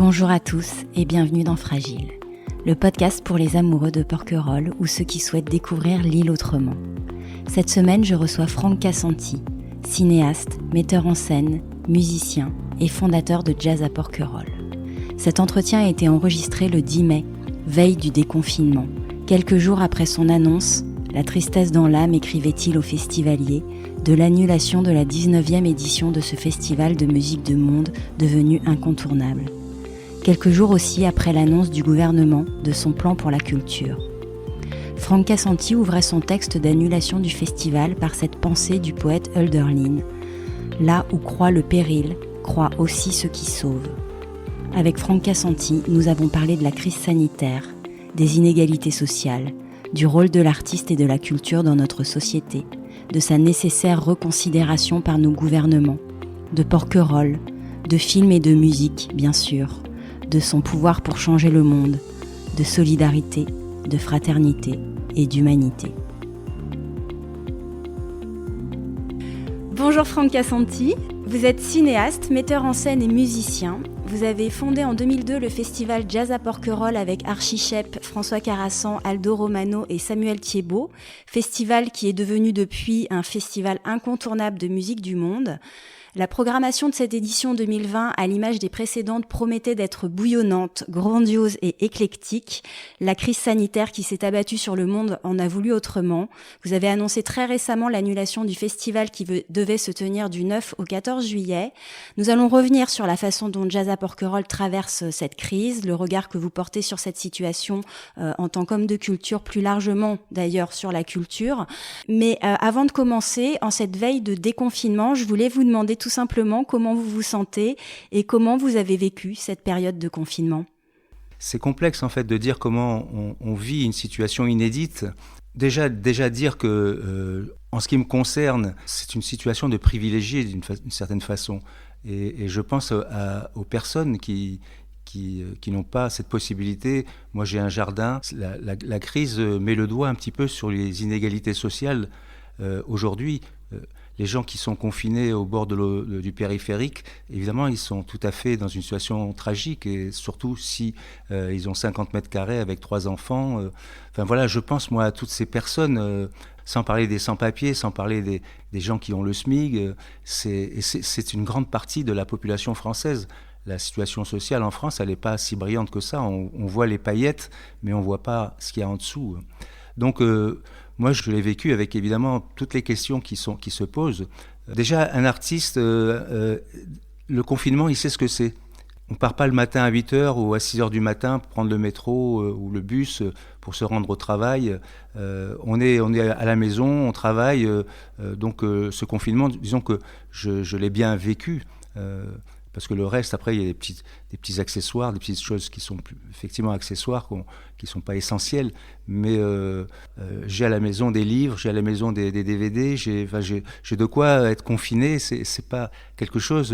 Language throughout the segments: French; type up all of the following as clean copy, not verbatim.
Bonjour à tous et bienvenue dans Fragile, le podcast pour les amoureux de Porquerolles ou ceux qui souhaitent découvrir l'île autrement. Cette semaine, je reçois Franck Cassanti, cinéaste, metteur en scène, musicien et fondateur de Jazz à Porquerolles. Cet entretien a été enregistré le 10 mai, veille du déconfinement. Quelques jours après son annonce, la tristesse dans l'âme, écrivait-il au festivalier, de l'annulation de la 19e édition de ce festival de musique de monde devenu incontournable. Quelques jours aussi après l'annonce du gouvernement de son plan pour la culture. Franck Cassanti ouvrait son texte d'annulation du festival par cette pensée du poète Hölderlin. Là où croit le péril, croit aussi ceux qui sauvent. Avec Franck Cassanti, nous avons parlé de la crise sanitaire, des inégalités sociales, du rôle de l'artiste et de la culture dans notre société, de sa nécessaire reconsidération par nos gouvernements, de Porquerolles, de films et de musique, bien sûr, de son pouvoir pour changer le monde, de solidarité, de fraternité et d'humanité. Bonjour Franck Cassanti, vous êtes cinéaste, metteur en scène et musicien. Vous avez fondé en 2002 le festival Jazz à Porquerolles avec Archie Shepp, François Carassan, Aldo Romano et Samuel Thiebaud, festival qui est devenu depuis un festival incontournable de musique du monde. La programmation de cette édition 2020, à l'image des précédentes, promettait d'être bouillonnante, grandiose et éclectique. La crise sanitaire qui s'est abattue sur le monde en a voulu autrement. Vous avez annoncé très récemment l'annulation du festival qui devait se tenir du 9 au 14 juillet. Nous allons revenir sur la façon dont Jazz à Porquerolles traverse cette crise, le regard que vous portez sur cette situation en tant qu'homme de culture, plus largement d'ailleurs sur la culture. Mais avant de commencer, en cette veille de déconfinement, je voulais vous demander tout simplement comment vous vous sentez et comment vous avez vécu cette période de confinement. C'est complexe en fait de dire comment on vit une situation inédite. Déjà dire que, en ce qui me concerne, c'est une situation de privilégié d'une certaine façon. Et je pense aux personnes qui n'ont pas cette possibilité. Moi, j'ai un jardin. La crise met le doigt un petit peu sur les inégalités sociales aujourd'hui. Les gens qui sont confinés au bord du périphérique, évidemment, ils sont tout à fait dans une situation tragique, et surtout si ils ont 50 mètres carrés avec 3 enfants. Enfin voilà, je pense moi à toutes ces personnes, sans parler des sans-papiers, sans parler des gens qui ont le SMIC. C'est une grande partie de la population française. La situation sociale en France, elle n'est pas si brillante que ça. On voit les paillettes, mais on ne voit pas ce qu'il y a en dessous. Donc, moi, je l'ai vécu avec évidemment toutes les questions qui se posent. Déjà, un artiste, le confinement, il sait ce que c'est. On ne part pas le matin à 8h ou à 6h du matin pour prendre le métro ou le bus pour se rendre au travail. On est à la maison, on travaille. Donc, ce confinement, disons que je l'ai bien vécu. Parce que le reste, après, il y a des petits accessoires, des petites choses qui sont effectivement accessoires, qui ne sont pas essentielles. Mais j'ai à la maison des livres, j'ai à la maison des DVD, j'ai de quoi être confiné. C'est pas quelque chose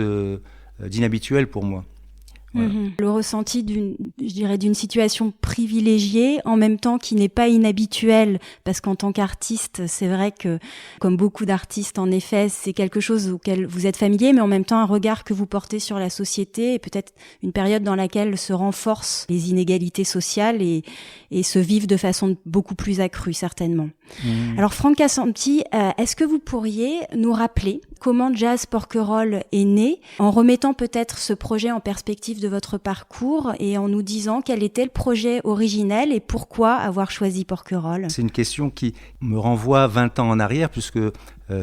d'inhabituel pour moi. Voilà. Le ressenti d'une situation privilégiée, en même temps qui n'est pas inhabituelle, parce qu'en tant qu'artiste, c'est vrai que, comme beaucoup d'artistes, en effet, c'est quelque chose auquel vous êtes familier, mais en même temps un regard que vous portez sur la société, et peut-être une période dans laquelle se renforcent les inégalités sociales et se vivent de façon beaucoup plus accrue, certainement. Alors Franck Cassanti, est-ce que vous pourriez nous rappeler comment Jazz Porquerolles est né, en remettant peut-être ce projet en perspective de votre parcours et en nous disant quel était le projet originel et pourquoi avoir choisi Porquerolles ? C'est une question qui me renvoie 20 ans en arrière, puisque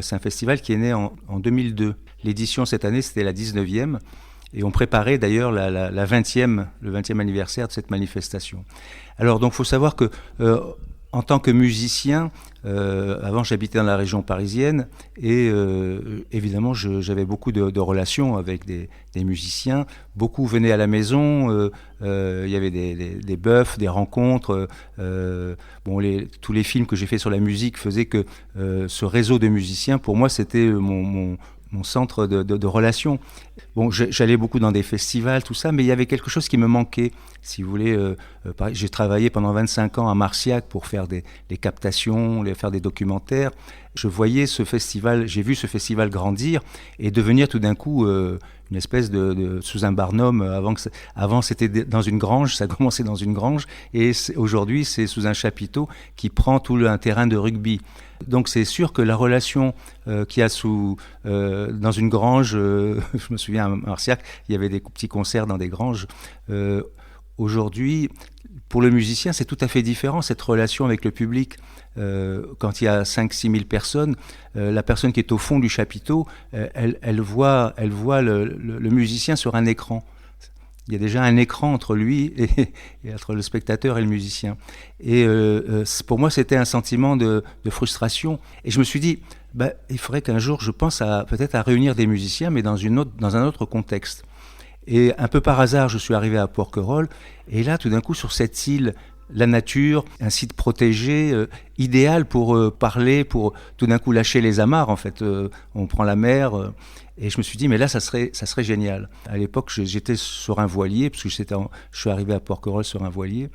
c'est un festival qui est né en 2002. L'édition cette année, c'était la 19e, et on préparait d'ailleurs le 20e anniversaire de cette manifestation. Alors donc il faut savoir que en tant que musicien, avant j'habitais dans la région parisienne et évidemment j'avais beaucoup de relations avec des musiciens. Beaucoup venaient à la maison, il y avait des bœufs, des rencontres. Tous les films que j'ai faits sur la musique faisaient que ce réseau de musiciens, pour moi, c'était mon centre de relations. Bon, j'allais beaucoup dans des festivals, tout ça, mais il y avait quelque chose qui me manquait. Si vous voulez, j'ai travaillé pendant 25 ans à Marciac pour faire des captations, faire des documentaires. Je voyais ce festival, j'ai vu ce festival grandir et devenir tout d'un coup une une espèce sous un barnum. Avant c'était dans une grange, ça commençait dans une grange, et aujourd'hui c'est sous un chapiteau qui prend un terrain de rugby. Donc c'est sûr que la relation qu'il y a dans une grange, je me souviens à Marciac, il y avait des petits concerts dans des granges. Aujourd'hui, pour le musicien, c'est tout à fait différent, cette relation avec le public. Quand il y a 5-6 000 personnes, la personne qui est au fond du chapiteau, elle voit le musicien sur un écran. Il y a déjà un écran entre lui et entre le spectateur et le musicien. Et pour moi, c'était un sentiment de frustration. Et je me suis dit, il faudrait qu'un jour, je pense peut-être à réunir des musiciens, mais dans un autre contexte. Et un peu par hasard, je suis arrivé à Porquerolles. Et là, tout d'un coup, sur cette île, la nature, un site protégé, idéal pour parler, pour tout d'un coup lâcher les amarres, en fait. On prend la mer. Et je me suis dit, mais là, ça serait génial. À l'époque, j'étais sur un voilier, parce que je suis arrivé à Porquerolles sur un voilier.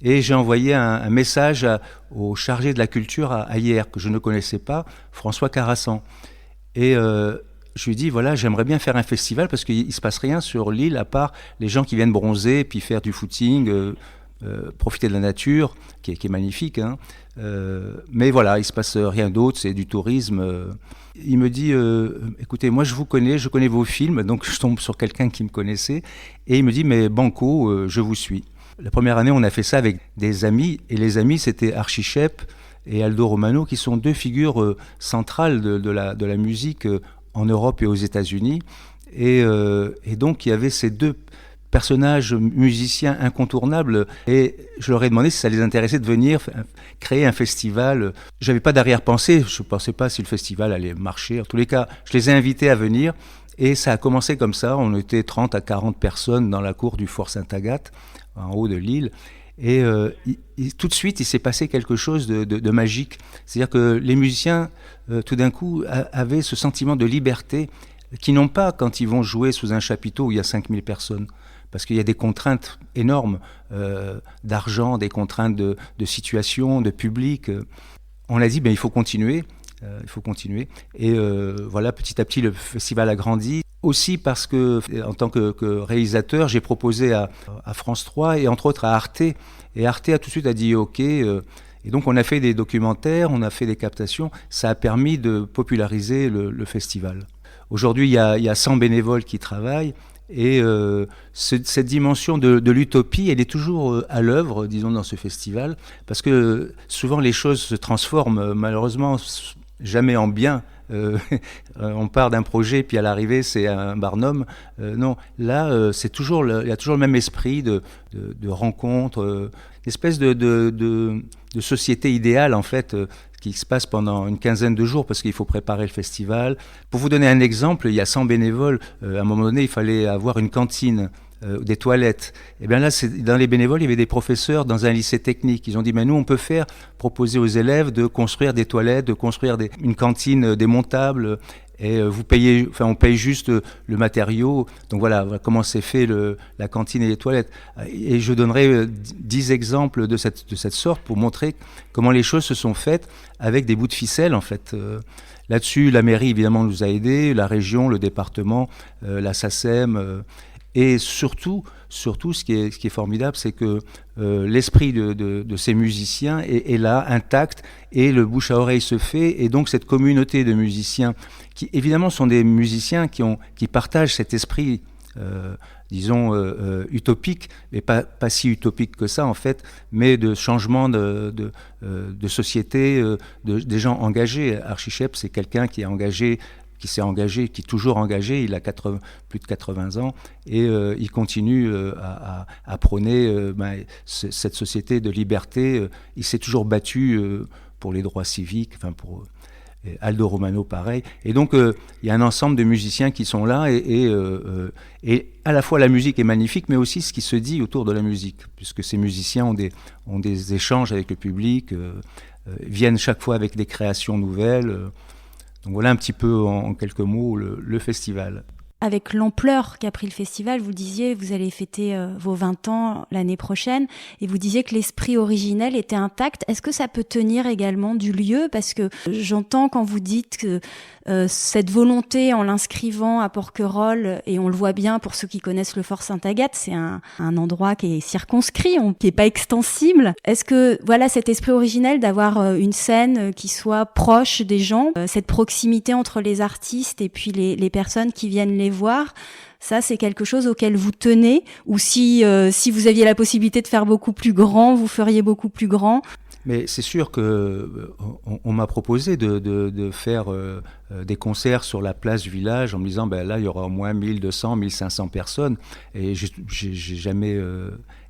Et j'ai envoyé un message au chargé de la culture à Hyères, que je ne connaissais pas, François Carassan. Et je lui ai dit, voilà, j'aimerais bien faire un festival, parce qu'il ne se passe rien sur l'île, à part les gens qui viennent bronzer, puis faire du footing, profiter de la nature, qui est magnifique. Hein. Mais voilà, il ne se passe rien d'autre, c'est du tourisme. Il me dit, écoutez, moi je vous connais, je connais vos films, donc je tombe sur quelqu'un qui me connaissait, et il me dit, mais banco, je vous suis. La première année, on a fait ça avec des amis, et les amis, c'était Archie Shepp et Aldo Romano, qui sont deux figures centrales de la musique en Europe et aux États-Unis. Et donc, il y avait ces deux personnages musiciens incontournables, et je leur ai demandé si ça les intéressait de venir créer un festival. J'avais pas d'arrière-pensée, je pensais pas si le festival allait marcher. En tous les cas, je les ai invités à venir, et ça a commencé comme ça. On était 30 à 40 personnes dans la cour du Fort Sainte-Agathe, en haut de l'île, et tout de suite, il s'est passé quelque chose de magique. C'est-à-dire que les musiciens, tout d'un coup, avaient ce sentiment de liberté qu'ils n'ont pas quand ils vont jouer sous un chapiteau où il y a 5000 personnes. Parce qu'il y a des contraintes énormes d'argent, des contraintes de situation, de public. On a dit, il faut continuer. Il faut continuer. Et voilà, petit à petit, le festival a grandi. Aussi parce que, en tant que réalisateur, j'ai proposé à France 3 et entre autres à Arte. Et Arte a tout de suite dit OK. Et donc, on a fait des documentaires, on a fait des captations. Ça a permis de populariser le festival. Aujourd'hui, il y a 100 bénévoles qui travaillent. Et cette dimension de l'utopie, elle est toujours à l'œuvre, disons, dans ce festival, parce que souvent les choses se transforment, malheureusement, jamais en bien. On part d'un projet, puis à l'arrivée, c'est un barnum. Non, là, il y a toujours le même esprit de rencontre, une espèce de société idéale, en fait, qui se passe pendant une quinzaine de jours, parce qu'il faut préparer le festival. Pour vous donner un exemple, il y a 100 bénévoles. À un moment donné, il fallait avoir une cantine, des toilettes. Et bien là, dans les bénévoles, il y avait des professeurs dans un lycée technique. Ils ont dit, mais nous, on peut proposer aux élèves de construire des toilettes, de construire une cantine démontable. Et on paye juste le matériau. Donc voilà comment c'est fait la cantine et les toilettes. Et je donnerai 10 exemples de cette sorte pour montrer comment les choses se sont faites avec des bouts de ficelle, en fait. Là-dessus, la mairie, évidemment, nous a aidés, la région, le département, la SACEM. Et surtout, ce qui est formidable, c'est que l'esprit de ces musiciens est là, intact, et le bouche à oreille se fait, et donc cette communauté de musiciens, qui évidemment sont des musiciens qui partagent cet esprit, disons, utopique, mais pas si utopique que ça, en fait, mais de changement de société, des gens engagés. Archie Shepp, c'est quelqu'un qui s'est engagé, qui est toujours engagé, il a plus de 80 ans, et il continue à prôner cette société de liberté. Il s'est toujours battu pour les droits civiques, pour Aldo Romano pareil. Et donc il y a un ensemble de musiciens qui sont là, et à la fois la musique est magnifique, mais aussi ce qui se dit autour de la musique, puisque ces musiciens ont des échanges avec le public, viennent chaque fois avec des créations nouvelles. Donc voilà un petit peu en quelques mots le festival. avec l'ampleur qu'a pris le festival, vous disiez, vous allez fêter vos 20 ans l'année prochaine, et vous disiez que l'esprit originel était intact. Est-ce que ça peut tenir également du lieu ? Parce que j'entends quand vous dites que cette volonté en l'inscrivant à Porquerolles, et on le voit bien pour ceux qui connaissent le Fort Sainte-Agathe, c'est un endroit qui est circonscrit, qui est pas extensible. Est-ce que voilà cet esprit originel d'avoir une scène qui soit proche des gens, cette proximité entre les artistes et puis les personnes qui viennent les voir, ça c'est quelque chose auquel vous tenez, ou si vous aviez la possibilité de faire beaucoup plus grand, vous feriez beaucoup plus grand? Mais c'est sûr que on m'a proposé de faire des concerts sur la place du village en me disant là il y aura au moins 1200, 1500 personnes, et j'ai jamais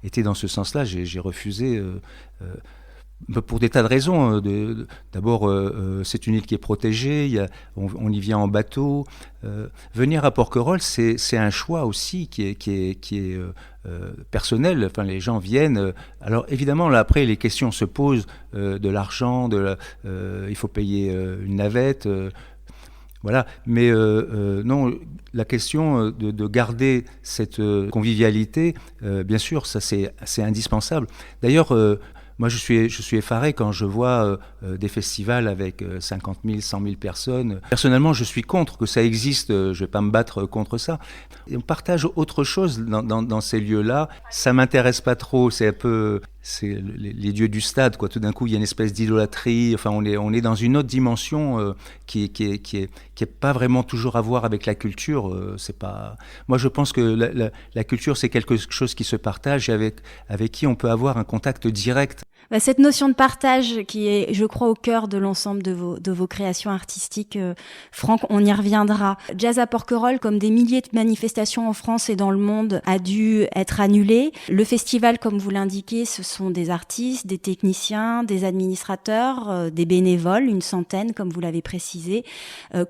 été dans ce sens-là. J'ai refusé pour des tas de raisons. D'abord, c'est une île qui est protégée, on y vient en bateau. Venir à Porquerolles, c'est un choix aussi qui est personnel. Enfin, les gens viennent. Alors évidemment, là après, les questions se posent de l'argent, il faut payer une navette. Voilà, mais non, la question de garder cette convivialité, bien sûr, ça c'est indispensable. D'ailleurs, moi, je suis effaré quand je vois des festivals avec 50 000, 100 000 personnes. Personnellement, je suis contre que ça existe. Je ne vais pas me battre contre ça. Et on partage autre chose dans ces lieux-là. Ça m'intéresse pas trop. C'est un peu, c'est les dieux du stade, quoi. Tout d'un coup, il y a une espèce d'idolâtrie. Enfin, on est dans une autre dimension qui est pas vraiment toujours à voir avec la culture. C'est pas. Moi, je pense que la culture, c'est quelque chose qui se partage et avec qui on peut avoir un contact direct. Cette notion de partage qui est, je crois, au cœur de l'ensemble de vos créations artistiques, Franck, on y reviendra. Jazz à Porquerolles, comme des milliers de manifestations en France et dans le monde, a dû être annulé. Le festival, comme vous l'indiquez, ce sont des artistes, des techniciens, des administrateurs, des bénévoles, une centaine, comme vous l'avez précisé.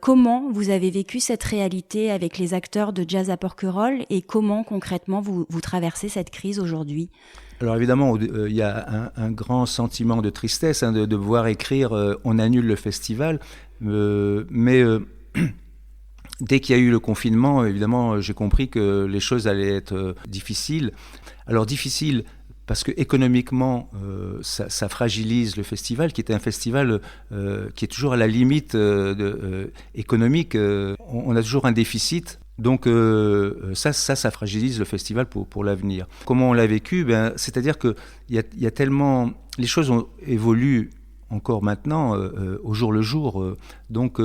Comment vous avez vécu cette réalité avec les acteurs de Jazz à Porquerolles, et comment concrètement vous traversez cette crise aujourd'hui ? Alors évidemment, il y a un grand sentiment de tristesse de voir écrire on annule le festival, mais dès qu'il y a eu le confinement, évidemment, j'ai compris que les choses allaient être difficiles. Alors difficiles parce que économiquement, ça fragilise le festival, qui est un festival qui est toujours à la limite économique. On a toujours un déficit. Donc ça fragilise le festival pour l'avenir. Comment on l'a vécu ? C'est-à-dire qu'il y a tellement... Les choses évoluent encore maintenant, au jour le jour. Donc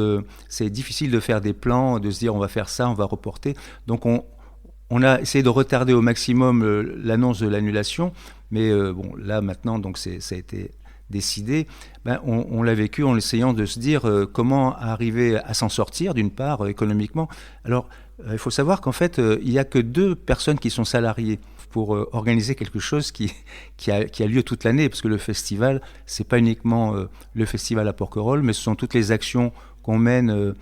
c'est difficile de faire des plans, de se dire on va faire ça, on va reporter. Donc on a essayé de retarder au maximum l'annonce de l'annulation. Mais là maintenant, donc ça a été décidé. On l'a vécu en essayant de se dire comment arriver à s'en sortir, d'une part, économiquement. Alors, il faut savoir qu'en fait, il n'y a que 2 personnes qui sont salariées pour organiser quelque chose qui a lieu toute l'année, parce que le festival, c'est pas uniquement le festival à Porquerolles, mais ce sont toutes les actions qu'on mène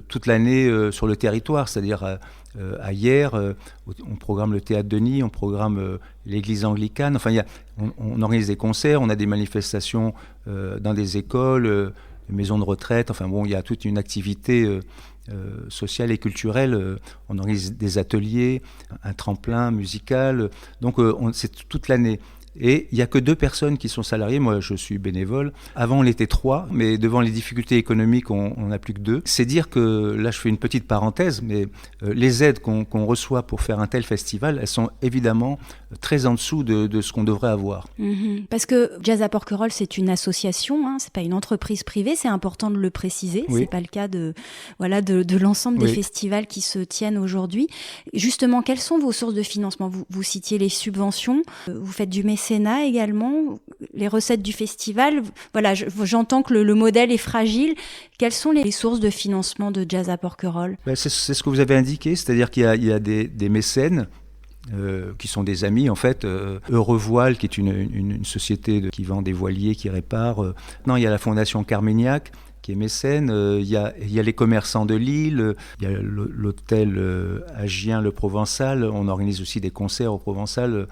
toute l'année sur le territoire, c'est-à-dire à Hyères, on programme le Théâtre Denis, on programme l'église anglicane, enfin on organise des concerts, on a des manifestations dans des écoles, des maisons de retraite, enfin il y a toute une activité sociale et culturelle, on organise des ateliers, un tremplin musical, donc c'est toute l'année. Et il n'y a que 2 personnes qui sont salariées. Moi, je suis bénévole. Avant, on était 3, mais devant les difficultés économiques, on n'a plus que 2. C'est dire que, là, je fais une petite parenthèse, mais les aides qu'on reçoit pour faire un tel festival, elles sont évidemment très en dessous de ce qu'on devrait avoir. Parce que Jazz à Porquerolles, c'est une association, c'est pas une entreprise privée, c'est important de le préciser. Oui. C'est pas le cas de l'ensemble des festivals qui se tiennent aujourd'hui. Justement, quelles sont vos sources de financement ? Vous citiez les subventions, vous faites du mécénat également, les recettes du festival. Voilà, j'entends que le modèle est fragile. Quelles sont les sources de financement de Jazz à Porquerolles ? C'est ce que vous avez indiqué, c'est-à-dire qu'il y a des mécènes qui sont des amis en fait. Eurovoile, qui est une société qui vend des voiliers, qui répare. Non, il y a la Fondation Carmignac, qui est mécène. Il y a les commerçants de Lille, il y a l'hôtel Agien Le Provençal. On organise aussi des concerts au Provençal.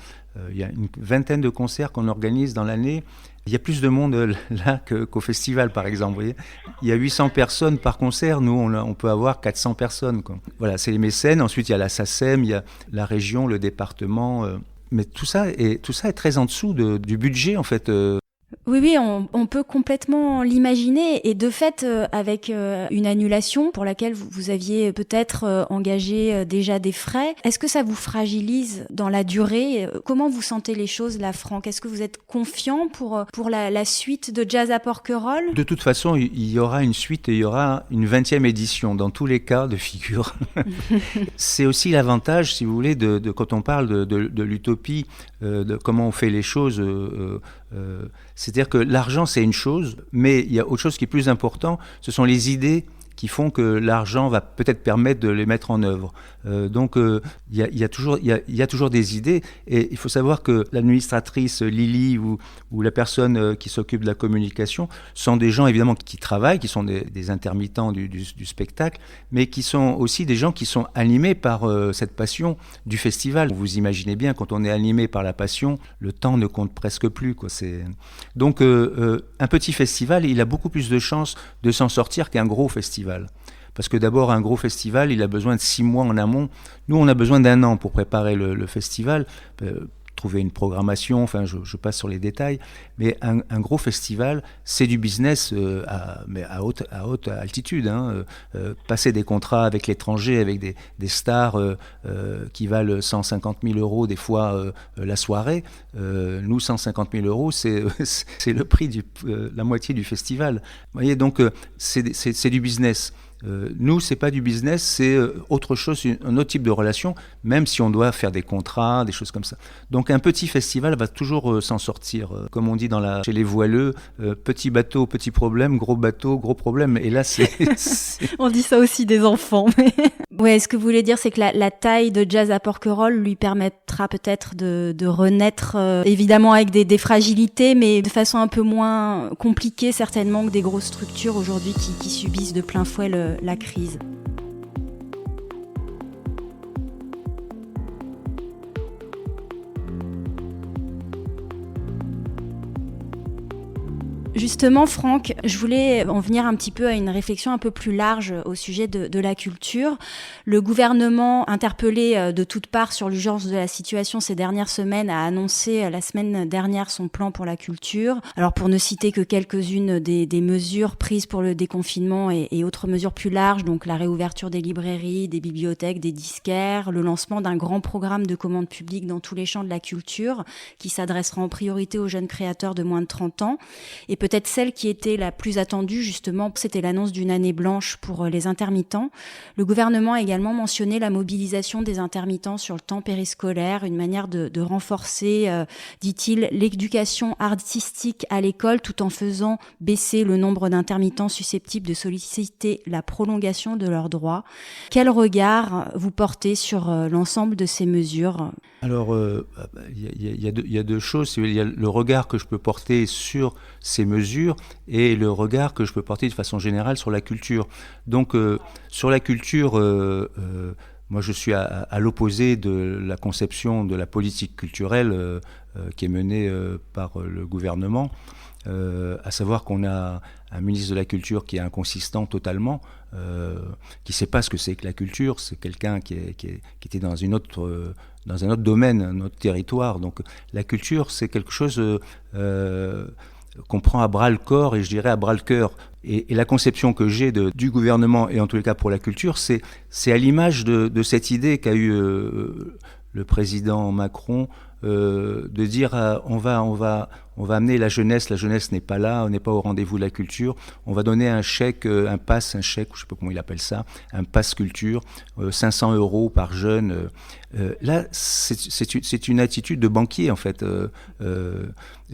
Il y a une vingtaine de concerts qu'on organise dans l'année. Il y a plus de monde là qu'au festival, par exemple. Vous voyez, il y a 800 personnes par concert. Nous, on peut avoir 400 personnes, quoi. Voilà, c'est les mécènes. Ensuite, il y a la SACEM, il y a la région, le département. Mais tout ça est très en dessous du budget, en fait. Oui, on peut complètement l'imaginer, et de fait, avec une annulation pour laquelle vous aviez peut-être engagé déjà des frais, est-ce que ça vous fragilise dans la durée ? Comment vous sentez les choses là, Franck ? Est-ce que vous êtes confiant pour la suite de Jazz à Porquerolles ? De toute façon, il y aura une suite et il y aura une 20e édition dans tous les cas de figure. C'est aussi l'avantage, si vous voulez, de quand on parle de l'utopie, de comment on fait les choses. C'est-à-dire que l'argent, c'est une chose, mais il y a autre chose qui est plus important, ce sont les idées qui font que l'argent va peut-être permettre de les mettre en œuvre. Donc il y a toujours des idées, et il faut savoir que l'administratrice Lily ou la personne qui s'occupe de la communication sont des gens évidemment qui travaillent, qui sont des intermittents du spectacle, mais qui sont aussi des gens qui sont animés par cette passion du festival. Vous imaginez bien, quand on est animé par la passion, le temps ne compte presque plus, quoi. Donc un petit festival, il a beaucoup plus de chances de s'en sortir qu'un gros festival. Parce que d'abord, un gros festival, il a besoin de 6 mois en amont. Nous, on a besoin d'1 an pour préparer le festival, trouver une programmation, enfin, je passe sur les détails. Mais un gros festival, c'est du business à haute altitude. Hein. Passer des contrats avec l'étranger, avec des stars qui valent 150 000 euros des fois la soirée. Nous, 150 000 euros, c'est le prix la moitié du festival. Vous voyez, donc c'est du business. Nous, c'est pas du business, c'est autre chose, un autre type de relation, même si on doit faire des contrats, des choses comme ça. Donc un petit festival va toujours s'en sortir. Comme on dit chez les voileux, petit bateau, petit problème, gros bateau, gros problème. Et là, c'est... On dit ça aussi des enfants. Mais... Ouais, ce que vous voulez dire, c'est que la taille de Jazz à Porquerolles lui permettra peut-être de renaître, évidemment avec des fragilités, mais de façon un peu moins compliquée certainement que des grosses structures aujourd'hui qui subissent de plein fouet la crise. Justement, Franck, je voulais en venir un petit peu à une réflexion un peu plus large au sujet de la culture. Le gouvernement, interpellé de toutes parts sur l'urgence de la situation ces dernières semaines, a annoncé la semaine dernière son plan pour la culture. Alors, pour ne citer que quelques-unes des mesures prises pour le déconfinement et autres mesures plus larges, donc la réouverture des librairies, des bibliothèques, des disquaires, le lancement d'un grand programme de commande publique dans tous les champs de la culture qui s'adressera en priorité aux jeunes créateurs de moins de 30 ans. Et peut-être celle qui était la plus attendue, justement, c'était l'annonce d'une année blanche pour les intermittents. Le gouvernement a également mentionné la mobilisation des intermittents sur le temps périscolaire, une manière de renforcer, dit-il, l'éducation artistique à l'école tout en faisant baisser le nombre d'intermittents susceptibles de solliciter la prolongation de leurs droits. Quel regard vous portez sur l'ensemble de ces mesures ? Alors, il y a deux choses. Il y a le regard que je peux porter sur ces mesures et le regard que je peux porter de façon générale sur la culture. Donc, sur la culture, moi je suis à l'opposé de la conception de la politique culturelle qui est menée par le gouvernement. À savoir qu'on a un ministre de la Culture qui est inconsistant totalement, qui ne sait pas ce que c'est que la culture. C'est quelqu'un qui était dans un autre domaine, un autre territoire. Donc la culture, c'est quelque chose qu'on prend à bras le corps, et je dirais à bras le cœur. Et la conception que j'ai du gouvernement, et en tous les cas pour la culture, c'est à l'image de cette idée qu'a eu le président Macron, de dire on va amener la jeunesse n'est pas là, on n'est pas au rendez-vous de la culture, on va donner un chèque, un chèque, je sais pas comment il appelle ça, un pass culture, 500 € par jeune. Là, c'est une attitude de banquier en fait.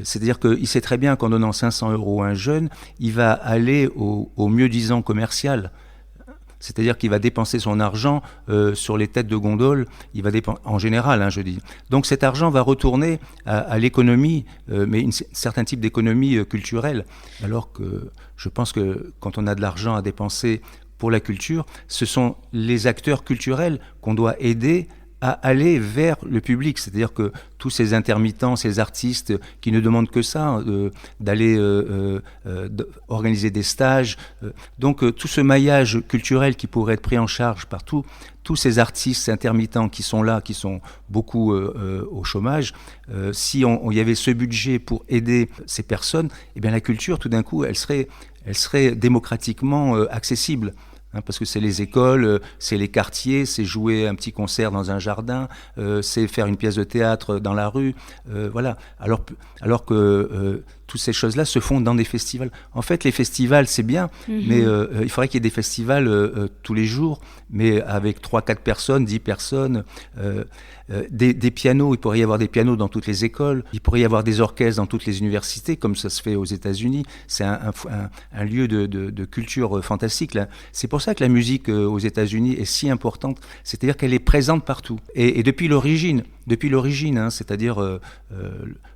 C'est-à-dire qu'il sait très bien qu'en donnant 500 € à un jeune, il va aller au mieux-disant commercial. c'est-à-dire qu'il va dépenser son argent sur les têtes de gondole, il va en général, je dis. Donc cet argent va retourner à l'économie, mais un certain type d'économie culturelle, alors que je pense que quand on a de l'argent à dépenser pour la culture, ce sont les acteurs culturels qu'on doit aider à aller vers le public, c'est-à-dire que tous ces intermittents, ces artistes qui ne demandent que ça, d'aller organiser des stages, donc tout ce maillage culturel qui pourrait être pris en charge par tous ces artistes intermittents qui sont là, qui sont beaucoup au chômage, si il y avait ce budget pour aider ces personnes, eh bien la culture, tout d'un coup, elle serait démocratiquement accessible. Parce que c'est les écoles, c'est les quartiers, c'est jouer un petit concert dans un jardin, c'est faire une pièce de théâtre dans la rue, voilà. Alors que toutes ces choses-là se font dans des festivals. En fait, les festivals, c'est bien, mais il faudrait qu'il y ait des festivals tous les jours, mais avec 3-4 personnes, 10 personnes, des pianos, il pourrait y avoir des pianos dans toutes les écoles, il pourrait y avoir des orchestres dans toutes les universités, comme ça se fait aux États-Unis. C'est un lieu de culture fantastique, là. C'est pour ça que la musique aux États-Unis est si importante, c'est-à-dire qu'elle est présente partout. Et depuis l'origine, c'est-à-dire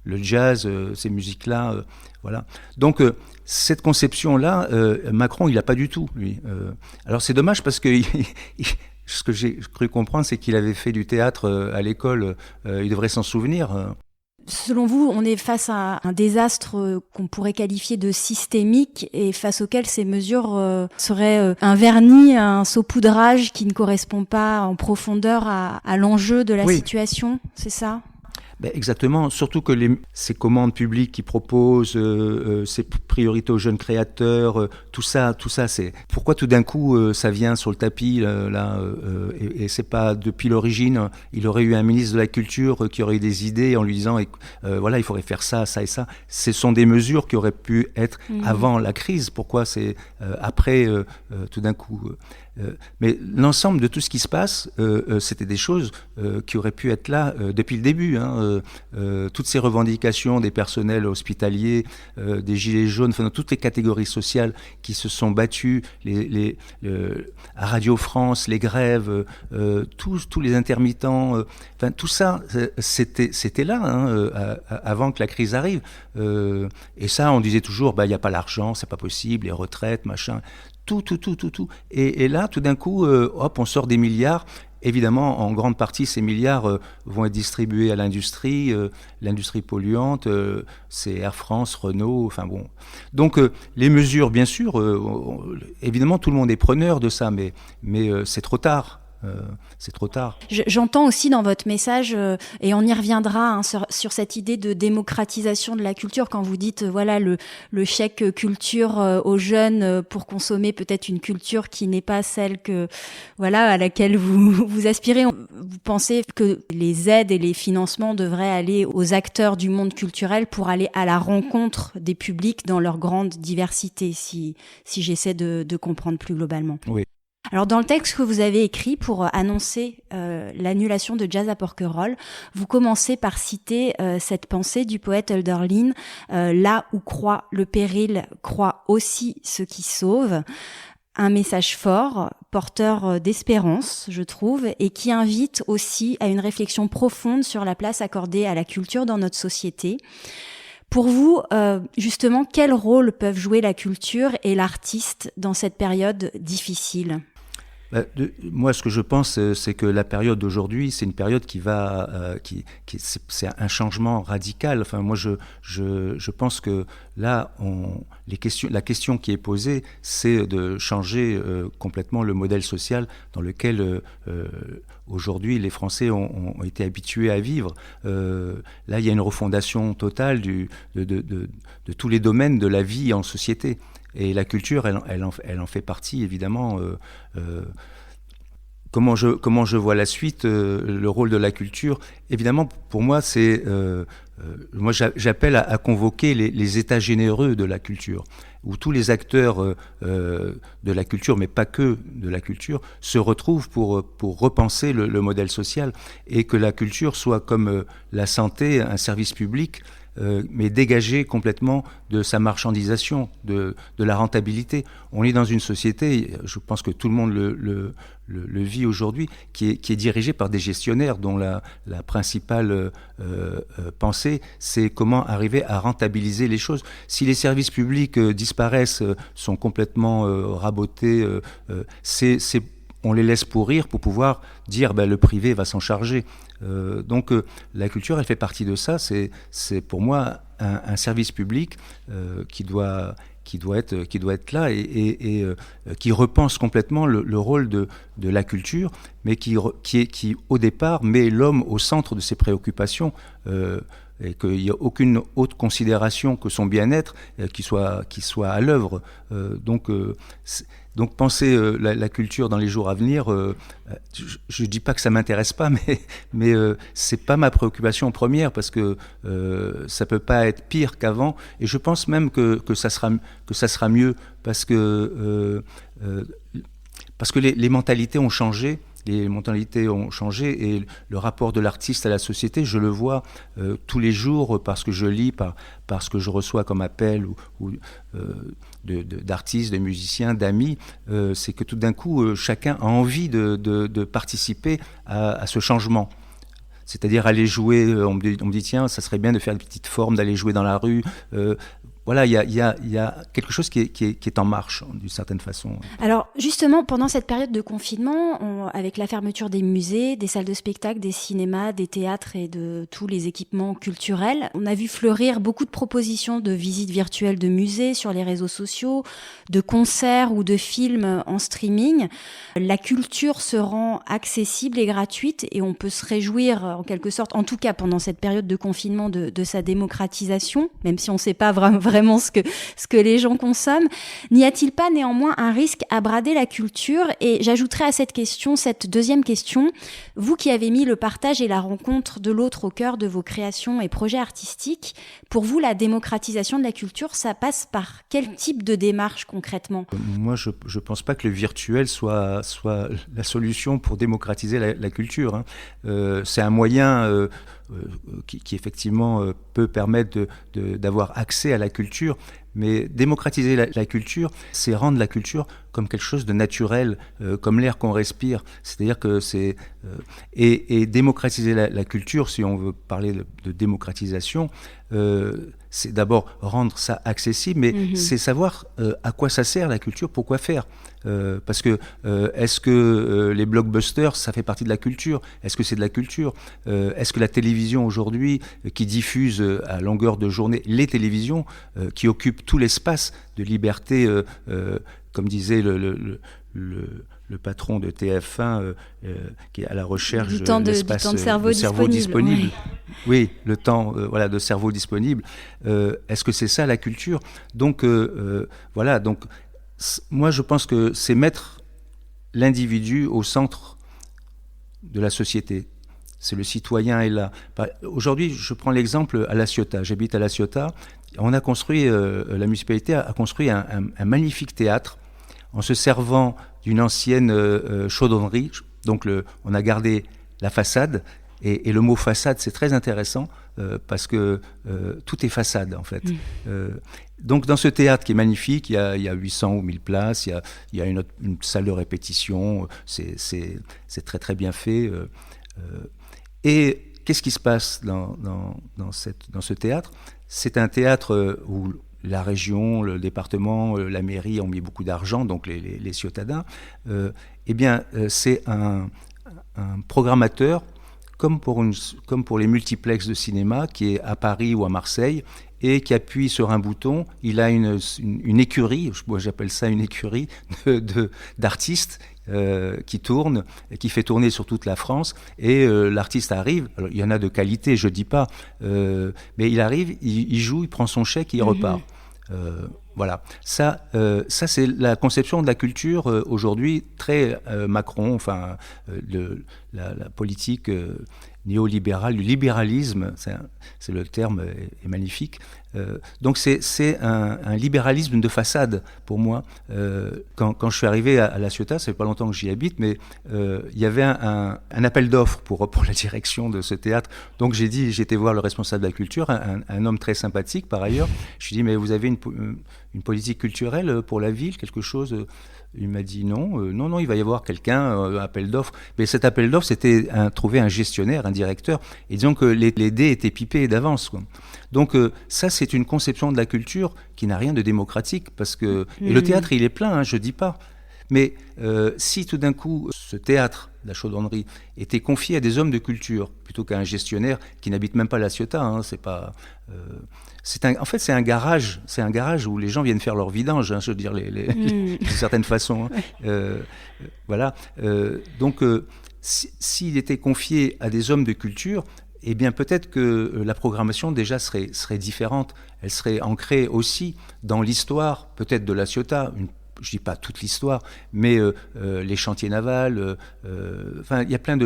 le jazz, ces musiques-là, voilà. Donc cette conception-là, Macron, il n'a pas du tout, lui. Alors c'est dommage parce que ce que j'ai cru comprendre, c'est qu'il avait fait du théâtre à l'école. Il devrait s'en souvenir. Selon vous, on est face à un désastre qu'on pourrait qualifier de systémique et face auquel ces mesures seraient un vernis, un saupoudrage qui ne correspond pas en profondeur à l'enjeu de la situation, c'est ça ? Exactement, surtout que ces commandes publiques qui proposent, ces priorités aux jeunes créateurs, tout ça, c'est pourquoi tout d'un coup ça vient sur le tapis et c'est pas depuis l'origine. Il aurait eu un ministre de la Culture qui aurait eu des idées en lui disant voilà, il faudrait faire ça, ça et ça. Ce sont des mesures qui auraient pu être avant la crise. Pourquoi c'est après tout d'un coup mais l'ensemble de tout ce qui se passe, c'était des choses qui auraient pu être là depuis le début. Toutes ces revendications des personnels hospitaliers, des gilets jaunes, enfin, dans toutes les catégories sociales qui se sont battues, à Radio France, les grèves, tous les intermittents, enfin tout ça, c'était là avant que la crise arrive. Et ça, on disait toujours, il n'y a pas l'argent, c'est pas possible, les retraites, machin. Tout. Et là, tout d'un coup, on sort des milliards. Évidemment, en grande partie, ces milliards vont être distribués à l'industrie polluante, c'est Air France, Renault, enfin bon. Donc, les mesures, bien sûr, évidemment, tout le monde est preneur de ça, mais c'est trop tard. C'est trop tard. J'entends aussi dans votre message, et on y reviendra sur cette idée de démocratisation de la culture, quand vous dites voilà le chèque culture aux jeunes pour consommer peut-être une culture qui n'est pas celle à laquelle vous aspirez. Vous pensez que les aides et les financements devraient aller aux acteurs du monde culturel pour aller à la rencontre des publics dans leur grande diversité, si j'essaie de comprendre plus globalement. Oui. Alors dans le texte que vous avez écrit pour annoncer l'annulation de Jazz à Porquerolles, vous commencez par citer cette pensée du poète Hölderlin, là où croit le péril, croit aussi ce qui sauve. Un message fort, porteur d'espérance, je trouve, et qui invite aussi à une réflexion profonde sur la place accordée à la culture dans notre société. Pour vous, justement, quel rôle peuvent jouer la culture et l'artiste dans cette période difficile ? Moi, ce que je pense, c'est que la période d'aujourd'hui, c'est une période qui va, c'est un changement radical. Enfin, moi, je pense que là, la question qui est posée, c'est de changer complètement le modèle social dans lequel aujourd'hui les Français ont été habitués à vivre. Là, il y a une refondation totale de tous les domaines de la vie en société. Et la culture, elle en fait partie, évidemment. Comment je vois la suite, le rôle de la culture? Évidemment, pour moi, c'est... moi, j'appelle à convoquer les états généreux de la culture, où tous les acteurs de la culture, mais pas que de la culture, se retrouvent pour repenser le modèle social, et que la culture soit comme la santé, un service public mais dégagé complètement de sa marchandisation, de la rentabilité. On est dans une société, je pense que tout le monde le vit aujourd'hui, qui est dirigée par des gestionnaires dont la principale pensée, c'est comment arriver à rentabiliser les choses. Si les services publics disparaissent, sont complètement rabotés, on les laisse pourrir pour pouvoir dire le privé va s'en charger. Donc la culture, elle fait partie de ça. C'est pour moi un service public qui doit être là et qui repense complètement le rôle de la culture, mais qui au départ met l'homme au centre de ses préoccupations. Et qu'il n'y a aucune autre considération que son bien-être qui soit à l'œuvre. Donc penser la culture dans les jours à venir, je ne dis pas que ça ne m'intéresse pas, mais ce n'est pas ma préoccupation première, parce que ça ne peut pas être pire qu'avant, et je pense même que ça sera mieux, parce que les mentalités ont changé. Les mentalités ont changé et le rapport de l'artiste à la société, je le vois tous les jours parce que je lis, parce que je reçois comme appel d'artistes, de musiciens, d'amis. C'est que tout d'un coup, chacun a envie de participer à ce changement. C'est-à-dire aller jouer, on me dit tiens, ça serait bien de faire une petite forme, d'aller jouer dans la rue. Voilà, il y a quelque chose qui est en marche, d'une certaine façon. Alors, justement, pendant cette période de confinement, avec la fermeture des musées, des salles de spectacle, des cinémas, des théâtres et de tous les équipements culturels, on a vu fleurir beaucoup de propositions de visites virtuelles de musées sur les réseaux sociaux, de concerts ou de films en streaming. La culture se rend accessible et gratuite et on peut se réjouir, en quelque sorte, en tout cas pendant cette période de confinement, de sa démocratisation, même si on ne sait pas vraiment ce que les gens consomment. N'y a-t-il pas néanmoins un risque à brader la culture ? Et j'ajouterai à cette question, cette deuxième question, vous qui avez mis le partage et la rencontre de l'autre au cœur de vos créations et projets artistiques, pour vous, la démocratisation de la culture, ça passe par quel type de démarche concrètement ? Moi, je ne pense pas que le virtuel soit la solution pour démocratiser la culture, hein. C'est un moyen qui effectivement peut permettre d'avoir accès à la culture, mais démocratiser la culture, c'est rendre la culture comme quelque chose de naturel, comme l'air qu'on respire. C'est-à-dire que c'est... et démocratiser la culture, si on veut parler de démocratisation, c'est d'abord rendre ça accessible, mais c'est savoir à quoi ça sert la culture, pourquoi faire. Parce que est-ce que les blockbusters, ça fait partie de la culture ? Est-ce que c'est de la culture ? Est-ce que la télévision aujourd'hui, qui diffuse à longueur de journée, les télévisions qui occupent tout l'espace de liberté, comme disait le patron de TF1, qui est à la recherche de l'espace de cerveau disponible. Oui, le temps de cerveau disponible. Est-ce que c'est ça la culture ? Donc voilà. Donc moi je pense que c'est mettre l'individu au centre de la société. C'est le citoyen est là. Aujourd'hui, je prends l'exemple à La Ciotat. J'habite à La Ciotat. On a construit, la municipalité a construit un magnifique théâtre en se servant d'une ancienne chaudronnerie. Donc on a gardé la façade. Et le mot façade, c'est très intéressant parce que tout est façade en fait. Donc dans ce théâtre qui est magnifique, il y a 800 ou 1000 places, il y a une salle de répétition, c'est très très bien fait. Et qu'est-ce qui se passe dans ce théâtre ? C'est un théâtre où la région, le département, la mairie ont mis beaucoup d'argent, donc les Ciotadins. C'est un programmateur comme pour les multiplexes de cinéma qui est à Paris ou à Marseille et qui appuie sur un bouton. Il a une écurie, moi j'appelle ça une écurie d'artistes qui tourne, qui fait tourner sur toute la France, et l'artiste arrive. Alors, il y en a de qualité, je dis pas, mais il arrive, il joue, il prend son chèque et il repart. Voilà, ça c'est la conception de la culture aujourd'hui très Macron, enfin la politique néolibéral, du libéralisme, c'est le terme est magnifique. Donc c'est un libéralisme de façade pour moi. Quand je suis arrivé à La Ciotat, ça fait pas longtemps que j'y habite, mais il y avait un appel d'offres pour la direction de ce théâtre. Donc j'ai été voir le responsable de la culture, un homme très sympathique par ailleurs. Je lui ai dit, mais vous avez une politique culturelle pour la ville, quelque chose? Il m'a dit non, il va y avoir quelqu'un, appel d'offres. Mais cet appel d'offres, c'était trouver un gestionnaire, un directeur. Et disons que les dés étaient pipés d'avance, quoi. Donc ça, c'est une conception de la culture qui n'a rien de démocratique. Parce que, et le théâtre, il est plein, hein, je ne dis pas. Mais si tout d'un coup, ce théâtre, la Chaudronnerie, était confié à des hommes de culture, plutôt qu'à un gestionnaire qui n'habite même pas La Ciotat, hein, c'est pas... en fait, c'est un garage où les gens viennent faire leur vidange, hein, je veux dire, d'une certaine façon. Hein. Voilà. Donc, s'il était confié à des hommes de culture, eh bien, peut-être que la programmation déjà serait différente. Elle serait ancrée aussi dans l'histoire, peut-être de La Ciotat, je ne dis pas toute l'histoire, mais les chantiers navals. Enfin, il y a plein